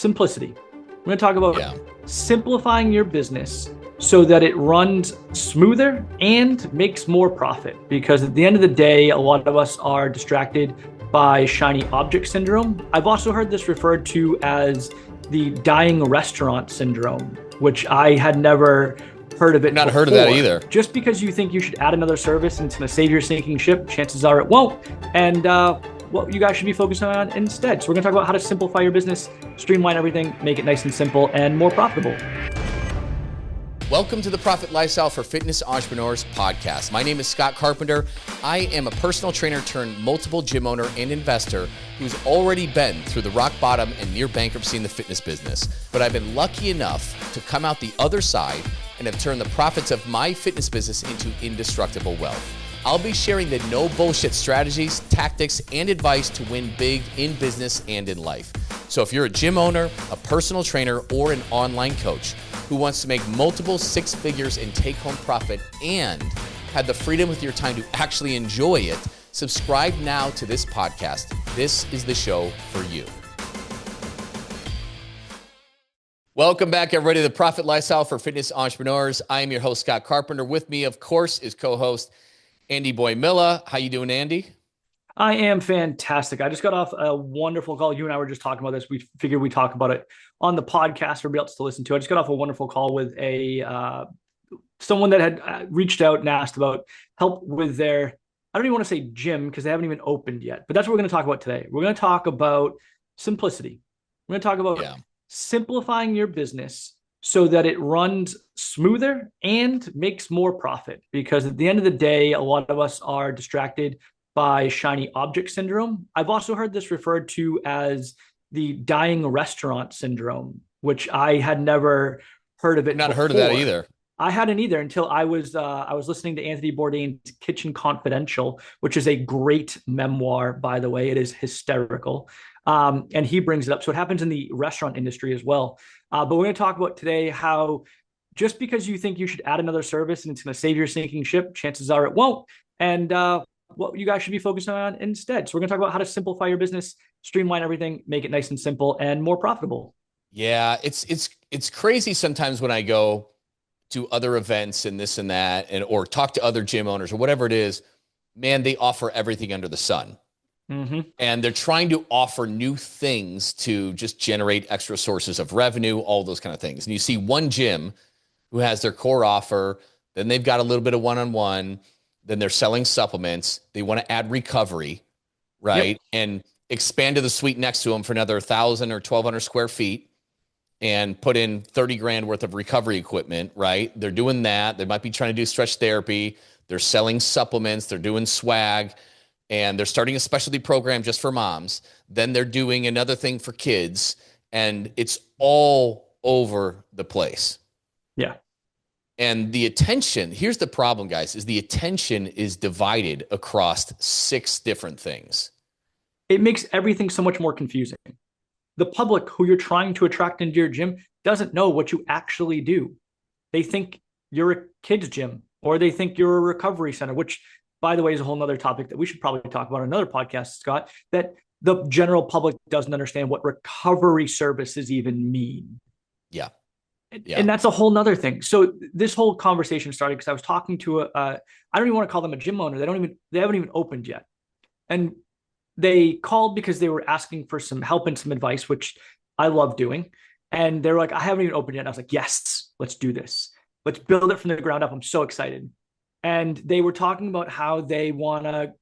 simplicity. We're going to talk about Yeah. simplifying your business so that it runs smoother and makes more profit. Because at the end of the day, a lot of us are distracted by shiny object syndrome. I've also heard this referred to as the dying restaurant syndrome, which I had never heard of it Not before. heard of that either. Just because you think you should add another service and it's going to save your sinking ship, chances are it won't. And what you guys should be focusing on instead. So we're going to talk about how to simplify your business, streamline everything, make it nice and simple and more profitable. Welcome to the Profit Lifestyle for Fitness Entrepreneurs podcast. My name is Scott Carpenter. I am a personal trainer turned multiple gym owner and investor who's already been through the rock bottom and near bankruptcy in the fitness business. But I've been lucky enough to come out the other side and have turned the profits of my fitness business into indestructible wealth. I'll be sharing the no bullshit strategies, tactics, and advice to win big in business and in life. So if you're a gym owner, a personal trainer, or an online coach who wants to make multiple six figures in take-home profit and have the freedom with your time to actually enjoy it, subscribe now to this podcast. This is the show for you. Welcome back, everybody, to the Profit Lifestyle for Fitness Entrepreneurs. I am your host, Scott Carpenter. With me, of course, is co-host Andy Boimila. How you doing, Andy? I am fantastic. I just got off a wonderful call. You and I were just talking about this. We figured we'd talk about it on the podcast for everybody else to listen to. I just got off a wonderful call with someone that had reached out and asked about help with their, I don't even want to say gym because they haven't even opened yet, but that's what we're going to talk about today. We're going to talk about simplicity. We're going to talk about simplifying your business so that it runs smoother and makes more profit. Because at the end of the day, a lot of us are distracted by shiny object syndrome. I've also heard this referred to as the dying restaurant syndrome, which I had never heard of it Not before. heard of that either. I hadn't either until I was listening to Anthony Bourdain's Kitchen Confidential, which is a great memoir, by the way. It is hysterical. And he brings it up. So it happens in the restaurant industry as well. But we're going to talk about today how just because you think you should add another service and it's going to save your sinking ship, chances are it won't. And what you guys should be focusing on instead. So we're going to talk about how to simplify your business, streamline everything, make it nice and simple and more profitable. Yeah, it's crazy sometimes when I go to other events and this and that, or talk to other gym owners or whatever it is. Man, they offer everything under the sun. Mm-hmm. And they're trying to offer new things to just generate extra sources of revenue, all those kind of things. And you see one gym who has their core offer, then they've got a little bit of one-on-one, then they're selling supplements. They want to add recovery, right? Yep. And expand to the suite next to them for another 1,000 or 1,200 square feet and put in 30 grand worth of recovery equipment, right? They're doing that. They might be trying to do stretch therapy. They're selling supplements. They're doing swag. And they're starting a specialty program just for moms. Then they're doing another thing for kids. And it's all over the place. Yeah. And the attention, here's the problem, guys, is the attention is divided across 6 different things. It makes everything so much more confusing. The public who you're trying to attract into your gym doesn't know what you actually do. They think you're a kids gym or they think you're a recovery center, which, by the way, is a whole nother topic that we should probably talk about on another podcast, Scott, that the general public doesn't understand what recovery services even mean. Yeah. And that's a whole nother thing. So this whole conversation started because I was talking to I don't even want to call them a gym owner. They haven't even opened yet. And they called because they were asking for some help and some advice, which I love doing. And they were like, I haven't even opened yet. And I was like, yes, let's do this. Let's build it from the ground up. I'm so excited. And they were talking about how they want to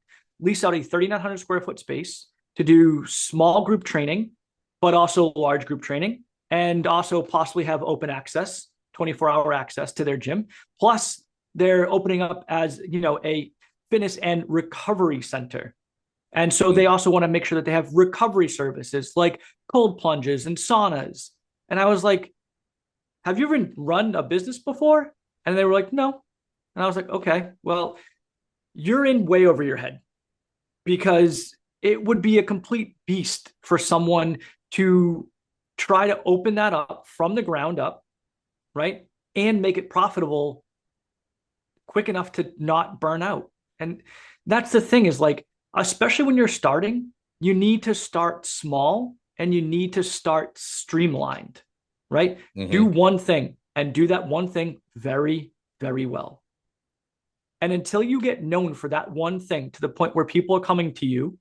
lease out a 3,900 square foot space to do small group training, but also large group training, and also possibly have open access, 24-hour access to their gym. Plus, they're opening up as, a fitness and recovery center. And so they also want to make sure that they have recovery services like cold plunges and saunas. And I was like, have you ever run a business before? And they were like, no. And I was like, okay, well, you're in way over your head, because it would be a complete beast for someone to try to open that up from the ground up, right? And make it profitable quick enough to not burn out. And that's the thing is, like, especially when you're starting, you need to start small and you need to start streamlined, right? Mm-hmm. Do one thing and do that one thing very, very well. And until you get known for that one thing to the point where people are coming to you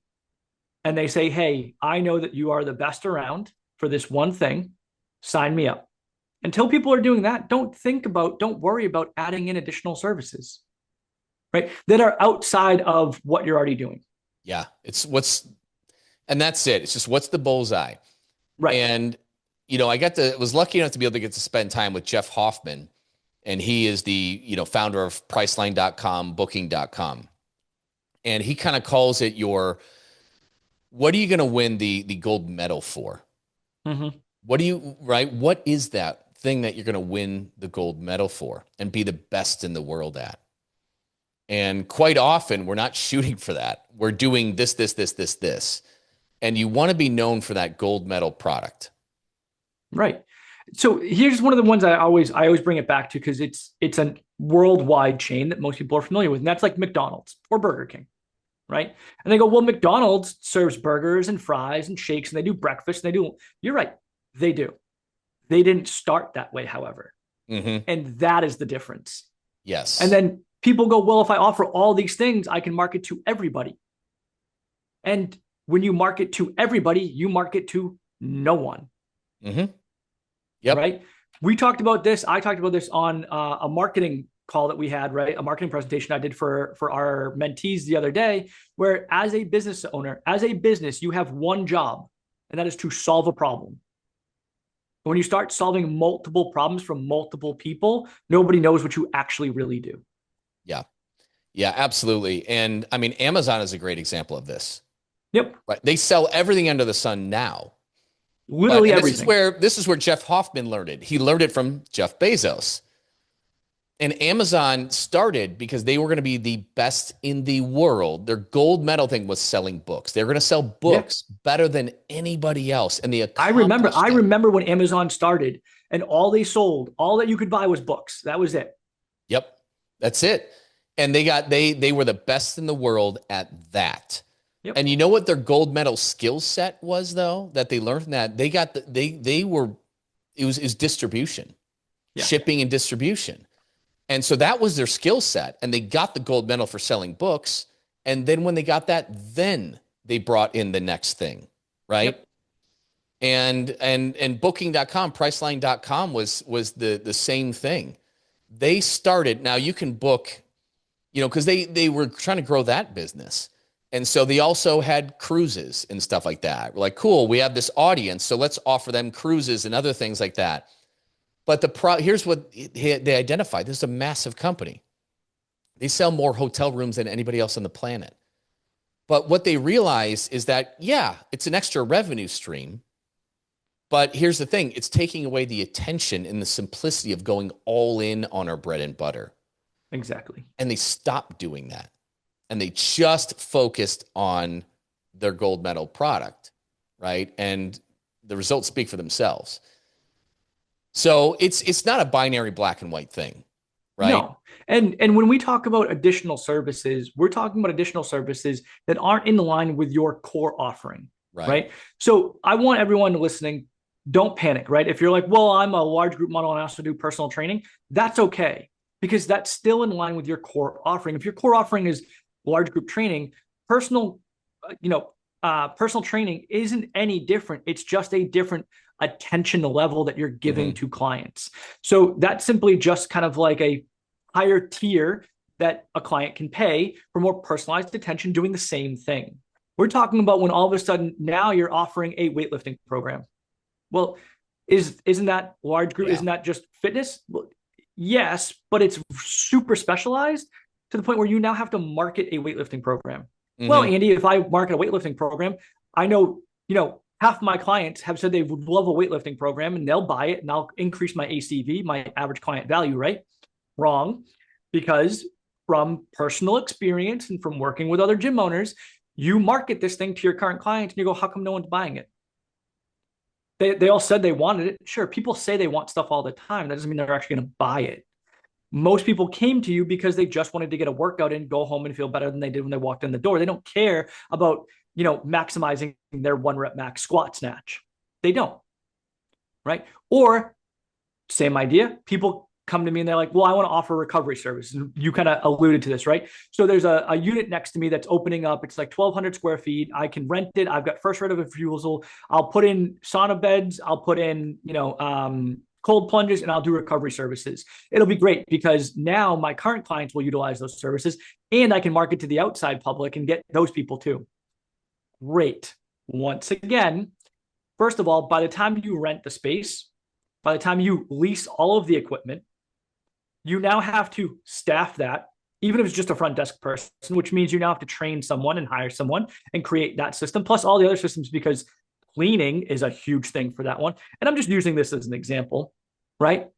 and they say, hey, I know that you are the best around for this one thing, sign me up. Until people are doing that, don't worry about adding in additional services, right? That are outside of what you're already doing. Yeah. And that's it. It's just, what's the bullseye? Right. And, I was lucky enough to be able to get to spend time with Jeff Hoffman, and he is the, founder of Priceline.com, Booking.com. And he kind of calls it what are you going to win the gold medal for? Mm-hmm. What is that thing that you're going to win the gold medal for and be the best in the world at? And quite often we're not shooting for that. We're doing this. And you want to be known for that gold medal product. Right. So here's one of the ones I always bring it back to, because it's a worldwide chain that most people are familiar with. And that's like McDonald's or Burger King. Right. And they go, well, McDonald's serves burgers and fries and shakes, and they do breakfast. And you're right. They do. They didn't start that way, however. Mm-hmm. And that is the difference. Yes. And then people go, well, if I offer all these things, I can market to everybody. And when you market to everybody, you market to no one. Mm-hmm. Yep. Right. We talked about this. I talked about this on a marketing call that we had, right? A marketing presentation I did for our mentees the other day, where as a business owner, as a business, you have one job, and that is to solve a problem. When you start solving multiple problems from multiple people, nobody knows what you actually really do. Yeah. Yeah, absolutely. And I mean, Amazon is a great example of this. Yep. Right. They sell everything under the sun now. Literally everything. This is where Jeff Hoffman learned it. He learned it from Jeff Bezos. And Amazon started because they were going to be the best in the world. Their gold medal thing was selling books. They're going to sell books better than anybody else. And I remember when Amazon started, and all they sold, all that you could buy was books. That was it. Yep. That's it. And they were the best in the world at that. Yep. And you know what their gold medal skill set was, though, that they learned from that? It was distribution, shipping and distribution. And so that was their skill set. And they got the gold medal for selling books. And then when they got that, then they brought in the next thing, right? Yep. And Booking.com, Priceline.com was the same thing. They started, now you can book, because they were trying to grow that business. And so they also had cruises and stuff like that. We're like, cool, we have this audience, so let's offer them cruises and other things like that. But here's what they identified. This is a massive company. They sell more hotel rooms than anybody else on the planet. But what they realize is that, it's an extra revenue stream. But here's the thing. It's taking away the attention and the simplicity of going all in on our bread and butter. Exactly. And they stopped doing that. And they just focused on their gold medal product, right? And the results speak for themselves. So it's not a binary black and white thing, right? No. And when we talk about additional services, we're talking about additional services that aren't in line with your core offering, right? So I want everyone listening, don't panic, right? If you're like, well, I'm a large group model and I also do personal training, that's okay, because that's still in line with your core offering. If your core offering is large group training, personal training isn't any different. It's just a different attention level that you're giving to clients. So that's simply just kind of like a higher tier that a client can pay for more personalized attention doing the same thing. We're talking about when all of a sudden now you're offering a weightlifting program. Well, isn't that large group? Isn't that just fitness? Well, yes, but it's super specialized to the point where you now have to market a weightlifting program. Well, Andy, if I market a weightlifting program, I know, half my clients have said they would love a weightlifting program and they'll buy it and I'll increase my ACV, my average client value, right? Wrong. Because from personal experience and from working with other gym owners, you market this thing to your current clients and you go, how come no one's buying it? They all said they wanted it. Sure, people say they want stuff all the time. That doesn't mean they're actually going to buy it. Most people came to you because they just wanted to get a workout in, go home and feel better than they did when they walked in the door. They don't care about, maximizing their 1 rep max squat snatch. They don't, right? Or same idea, people come to me and they're like, well, I want to offer a recovery service. And you kind of alluded to this, right? So there's a unit next to me that's opening up. It's like 1,200 square feet. I can rent it. I've got first right of refusal. I'll put in sauna beds. I'll put in, cold plunges, and I'll do recovery services. It'll be great because now my current clients will utilize those services and I can market to the outside public and get those people too. Great. Once again, first of all, by the time you rent the space, by the time you lease all of the equipment, you now have to staff that, even if it's just a front desk person, which means you now have to train someone and hire someone and create that system, plus all the other systems, because cleaning is a huge thing for that one. And I'm just using this as an example, right?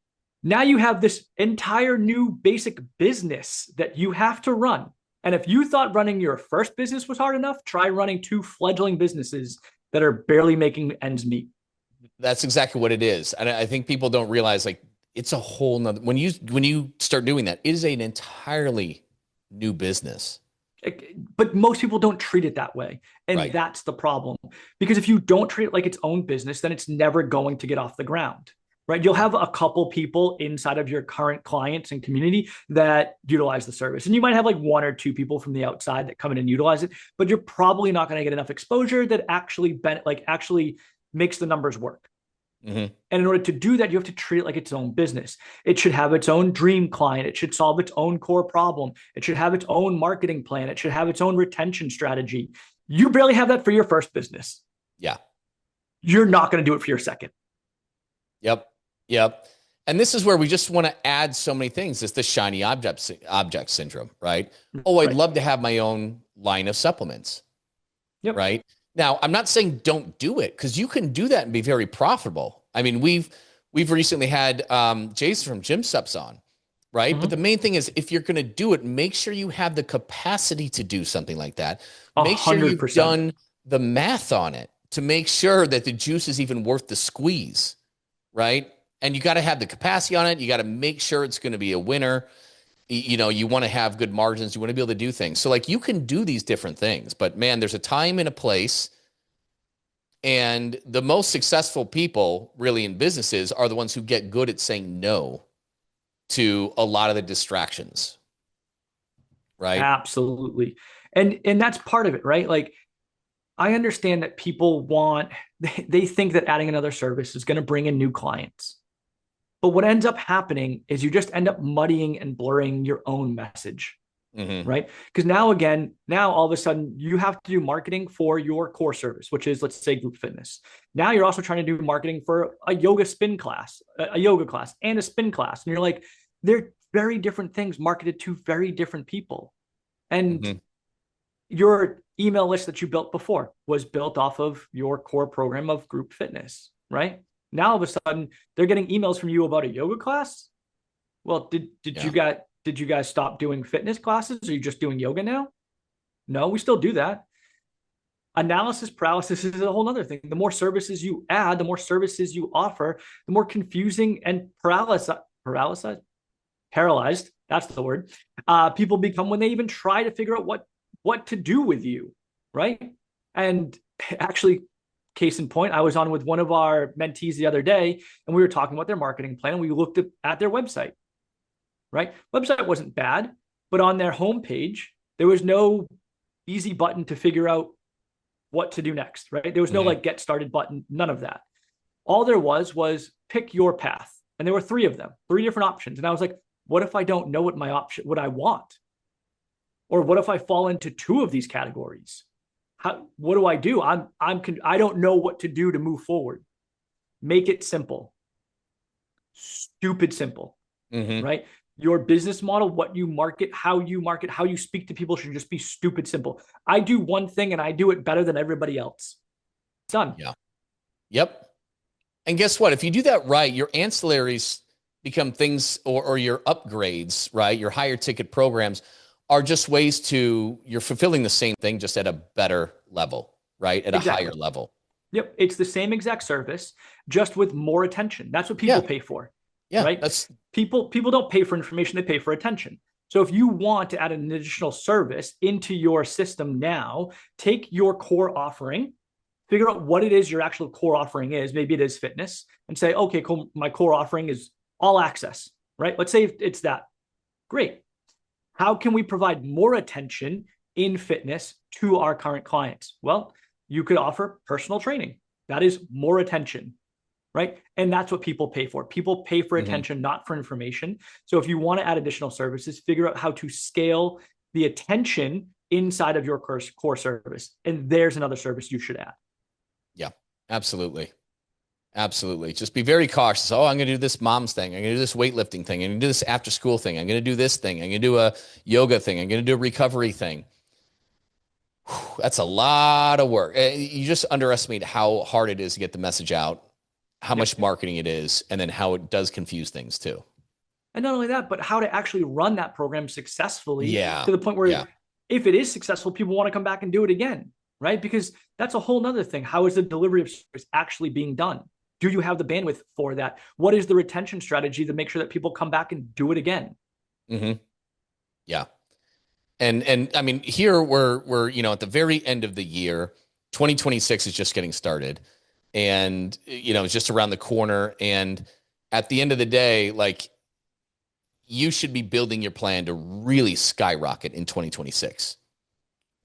Now you have this entire new basic business that you have to run. And if you thought running your first business was hard enough, try running 2 fledgling businesses that are barely making ends meet. That's exactly what it is. And I think people don't realize, like, it's a whole nother, when you start doing that, it is an entirely new business. But most people don't treat it that way. And Right. That's the problem. Because if you don't treat it like its own business, then it's never going to get off the ground, right? You'll have a couple people inside of your current clients and community that utilize the service. And you might have like 1 or 2 people from the outside that come in and utilize it, but you're probably not going to get enough exposure that actually makes the numbers work. Mm-hmm. And in order to do that, you have to treat it like its own business. It should have its own dream client. It should solve its own core problem. It should have its own marketing plan. It should have its own retention strategy. You barely have that for your first business. Yeah. You're not going to do it for your second. Yep. And this is where we just want to add so many things. It's the shiny object syndrome, right? Oh, I'd love to have my own line of supplements. Yep. Right. Now, I'm not saying don't do it, because you can do that and be very profitable. I mean, we've recently had Jason from Gym Subs on, right? Mm-hmm. But the main thing is, if you're going to do it, make sure you have the capacity to do something like that. Make 100%. Sure you've done the math on it to make sure that the juice is even worth the squeeze, right? And you got to have the capacity on it. You got to make sure it's going to be a winner. You want to have good margins. You want to be able to do things. So like, you can do these different things, but man, there's a time and a place. And the most successful people really in businesses are the ones who get good at saying no to a lot of the distractions. Right? Absolutely. And that's part of it, right? Like, I understand that people they think that adding another service is going to bring in new clients. But what ends up happening is you just end up muddying and blurring your own message, right? Because now all of a sudden you have to do marketing for your core service, which is, let's say, group fitness. Now you're also trying to do marketing for a yoga class, and a spin class. And you're like, they're very different things marketed to very different people. And your email list that you built before was built off of your core program of group fitness, right? Now, all of a sudden, they're getting emails from you about a yoga class. Well, did you guys stop doing fitness classes? Are you just doing yoga now? No, we still do that. Analysis paralysis is a whole other thing. The more services you add, the more services you offer, the more confusing and paralyzed, that's the word, people become when they even try to figure out what to do with you, right? And actually, case in point, I was on with one of our mentees the other day, and we were talking about their marketing plan. We looked at their website, right? Website wasn't bad, but on their homepage, there was no easy button to figure out what to do next, right? There was no get started button, none of that. All there was pick your path. And there were 3 of them, 3 different options. And I was like, what if I don't know what I want? Or what if I fall into 2 of these categories? What do I do? I don't know what to do to move forward. Make it simple. Stupid simple, right? Your business model, what you market, how you speak to people should just be stupid simple. I do one thing and I do it better than everybody else. It's done. Yeah. Yep. And guess what? If you do that right, your ancillaries become things, or your upgrades, right? Your higher ticket programs are just ways you're fulfilling the same thing, just at a better level, right? At a higher level. Yep. It's the same exact service, just with more attention. That's what people pay for. Yeah. Right. People don't pay for information. They pay for attention. So if you want to add an additional service into your system now, take your core offering, figure out what it is your actual core offering is. Maybe it is fitness, and say, okay, cool. My core offering is all access, right? Let's say it's that. Great. How can we provide more attention in fitness to our current clients? Well, you could offer personal training. That is more attention, right? And that's what people pay for. People pay for attention, not for information. So if you want to add additional services, figure out how to scale the attention inside of your core service. And there's another service you should add. Yeah, absolutely. Absolutely. Just be very cautious. Oh, I'm going to do this mom's thing. I'm going to do this weightlifting thing. I'm going to do this after school thing. I'm going to do this thing. I'm going to do a yoga thing. I'm going to do a recovery thing. Whew, that's a lot of work. You just underestimate how hard it is to get the message out, how much marketing it is, and then how it does confuse things too. And not only that, but how to actually run that program successfully to the point where if it is successful, people want to come back and do it again, right? Because that's a whole nother thing. How is the delivery of service actually being done? Do you have the bandwidth for that? What is the retention strategy to make sure that people come back and do it again? Yeah. And I mean, here we're, at the very end of the year, 2026 is just getting started, and, it's just around the corner. And at the end of the day, like, you should be building your plan to really skyrocket in 2026.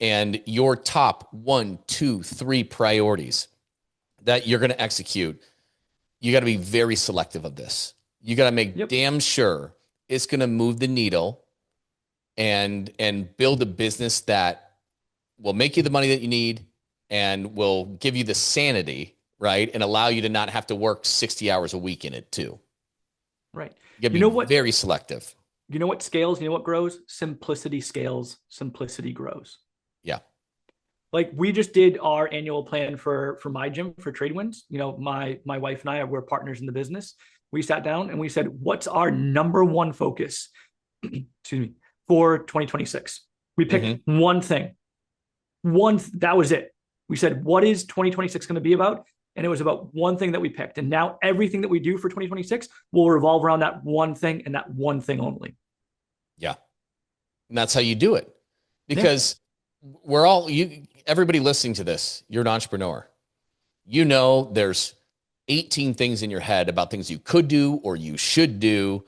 And your top 1, 2, 3 priorities that you're going to execute, you got to be very selective of this. You got to make damn sure it's going to move the needle and build a business that will make you the money that you need and will give you the sanity, right? And allow you to not have to work 60 hours a week in it too. Right. You know what? Very selective. You know what scales? You know what grows? Simplicity scales. Simplicity grows. Yeah. Like, we just did our annual plan for my gym, for Tradewinds. My wife and I, we're partners in the business. We sat down and we said, what's our number one focus for 2026? We picked one thing. That was it. We said, what is 2026 going to be about? And it was about one thing that we picked. And now everything that we do for 2026 will revolve around that one thing and that one thing only. Yeah. And that's how you do it. Because we're all, everybody listening to this, you're an entrepreneur. There's 18 things in your head about things you could do or you should do,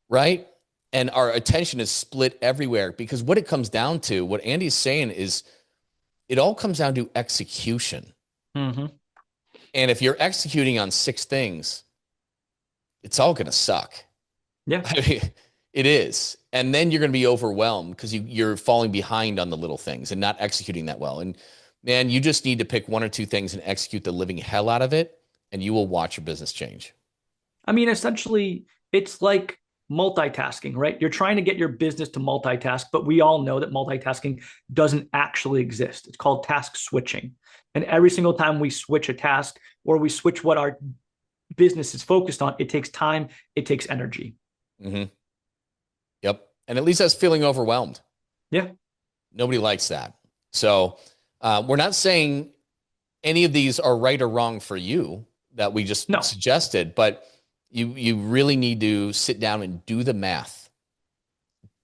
right? And our attention is split everywhere, because what it comes down to, what Andy's saying is, it all comes down to execution. And if you're executing on 6 things, it's all going to suck. Yeah. I mean, it is. And then you're going to be overwhelmed because you're falling behind on the little things and not executing that well. And man, you just need to pick 1 or 2 things and execute the living hell out of it, and you will watch your business change. I mean, essentially, it's like multitasking, right? You're trying to get your business to multitask, but we all know that multitasking doesn't actually exist. It's called task switching. And every single time we switch a task or we switch what our business is focused on, it takes time, it takes energy. Yep. And it leaves us feeling overwhelmed. Yeah. Nobody likes that. So we're not saying any of these are right or wrong for you that we just suggested, but you really need to sit down and do the math.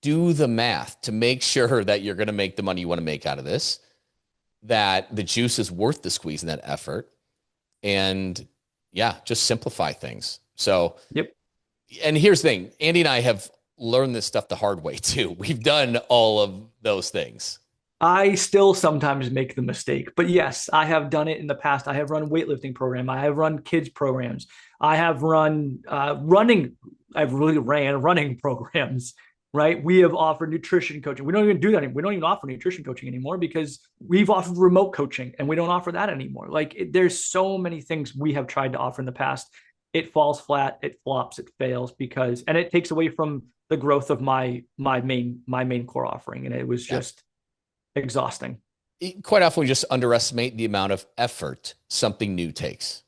Do the math to make sure that you're going to make the money you want to make out of this, that the juice is worth the squeeze in that effort. And just simplify things. So, and here's the thing, Andy and I have learned this stuff the hard way too. We've done all of those things. I still sometimes make the mistake, but yes, I have done it in the past. I have run weightlifting program. I have run kids programs. I have run running. I've really ran running programs, right? We have offered nutrition coaching. We don't even do that anymore. We don't even offer nutrition coaching anymore because we've offered remote coaching and we don't offer that anymore. There's so many things we have tried to offer in the past. It falls flat, it flops, it fails and it takes away from the growth of my main core offering. And it was just exhausting. Quite often we just underestimate the amount of effort something new takes.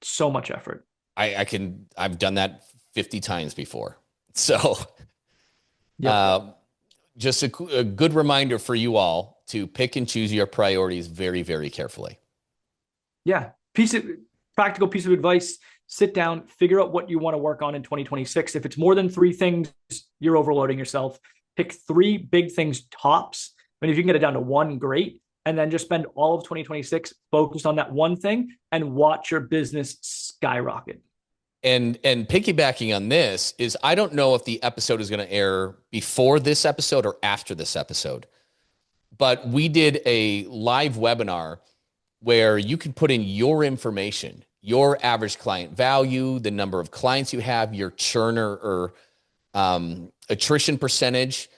So much effort. I've done that 50 times before. So just a good reminder for you all to pick and choose your priorities very, very carefully. Yeah. Practical piece of advice. Sit down, figure out what you want to work on in 2026. If it's more than 3 things, you're overloading yourself. Pick 3 big things tops. I mean, if you can get it down to 1, great. and then just spend all of 2026 focused on that one thing and watch your business skyrocket. And piggybacking on this is, I don't know if the episode is going to air before this episode or after this episode, but we did a live webinar where you can put in your information, your average client value, the number of clients you have, your churn or attrition percentage,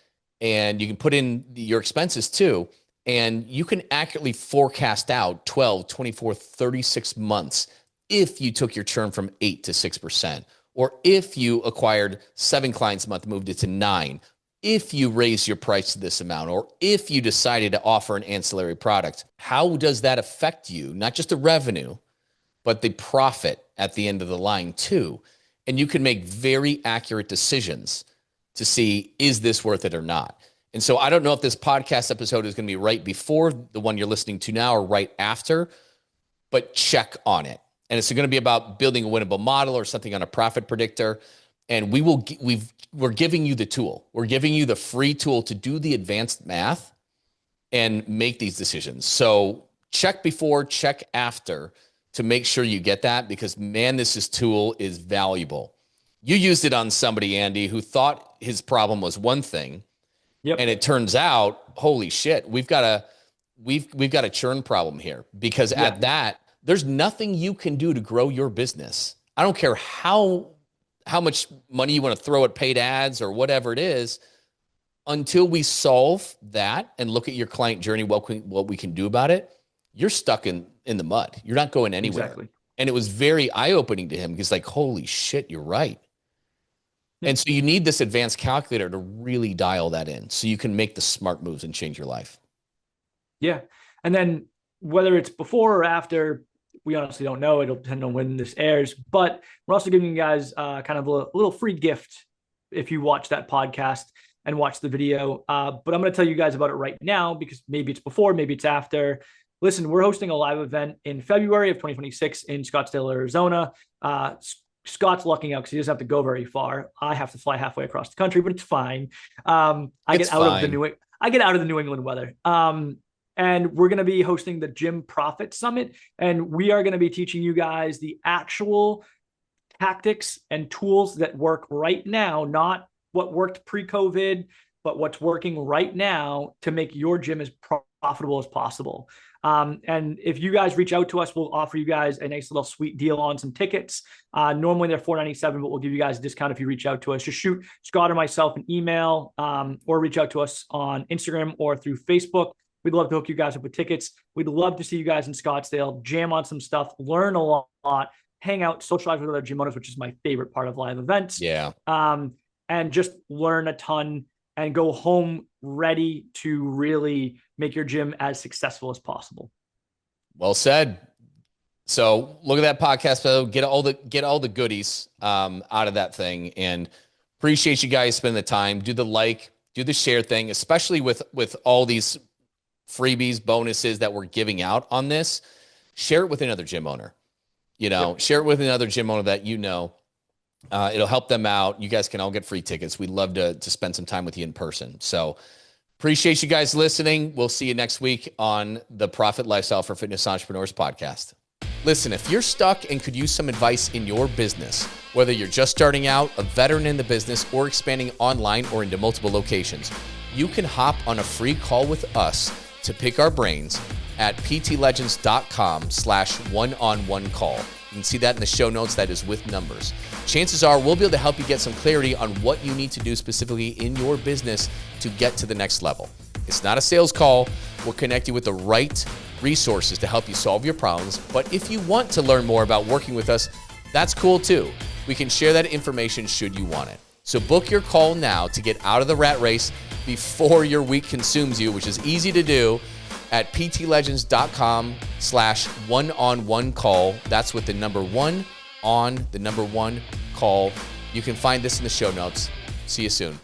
and you can put in your expenses too. And you can accurately forecast out 12, 24, 36 months if you took your churn from 8 to 6%, or if you acquired 7 clients a month, moved it to 9, if you raise your price to this amount, or if you decided to offer an ancillary product. How does that affect you? Not just the revenue, but the profit at the end of the line too. And you can make very accurate decisions to see, is this worth it or not? And so I don't know if this podcast episode is going to be right before the one you're listening to now or right after, but check on it. And it's going to be about building a winnable model or something on a profit predictor. And we're giving you the tool. We're giving you the free tool to do the advanced math and make these decisions. So check before, check after to make sure you get that, because man, this tool is valuable. You used it on somebody, Andy, who thought his problem was one thing. Yep. And it turns out, holy shit, we've got a churn problem here, because at that, there's nothing you can do to grow your business. I don't care how much money you want to throw at paid ads or whatever it is, until we solve that and look at your client journey, what we can do about it, you're stuck in the mud. You're not going anywhere. Exactly. And it was very eye-opening to him, because like, holy shit, you're right. And so you need this advanced calculator to really dial that in so you can make the smart moves and change your life. Yeah. And then whether it's before or after, we honestly don't know. It'll depend on when this airs, but we're also giving you guys kind of a little free gift if you watch that podcast and watch the video. But I'm going to tell you guys about it right now, because maybe it's before, maybe it's after. Listen, we're hosting a live event in February of 2026 in Scottsdale, Arizona. Scott's lucking out because he doesn't have to go very far. I have to fly halfway across the country, but it's fine. I get out of the New England weather. And we're going to be hosting the Gym Profit Summit, and we are going to be teaching you guys the actual tactics and tools that work right now, not what worked pre-COVID, but what's working right now to make your gym as profitable as possible. And if you guys reach out to us, we'll offer you guys a nice little sweet deal on some tickets. Normally they're $497, but we'll give you guys a discount if you reach out to us. Just shoot Scott or myself an email, or reach out to us on Instagram or through Facebook. We'd love to hook you guys up with tickets. We'd love to see you guys in Scottsdale, jam on some stuff, learn a lot, hang out, socialize with other gym owners, which is my favorite part of live events. Yeah. And just learn a ton and go home ready to really make your gym as successful as possible. Well said. So look at that podcast, so get all the goodies out of that thing, and appreciate you guys spending the time. Do the like, do the share thing, especially with all these freebies, bonuses that we're giving out on this. Share it with another gym owner. Share it with another gym owner that it'll help them out. You guys can all get free tickets. We'd love to spend some time with you in person. So appreciate you guys listening. We'll see you next week on the Profit Lifestyle for Fitness Entrepreneurs podcast. Listen, if you're stuck and could use some advice in your business, whether you're just starting out, a veteran in the business, or expanding online or into multiple locations, you can hop on a free call with us to pick our brains at ptlegends.com/one-on-one call. You can see that in the show notes. That is with numbers. Chances are we'll be able to help you get some clarity on what you need to do specifically in your business to get to the next level. It's not a sales call. We'll connect you with the right resources to help you solve your problems. But if you want to learn more about working with us, that's cool too. We can share that information should you want it. So book your call now to get out of the rat race before your week consumes you, which is easy to do at ptlegends.com/one-on-one call. That's with the number 1 on the number 1 call. You can find this in the show notes. See you soon.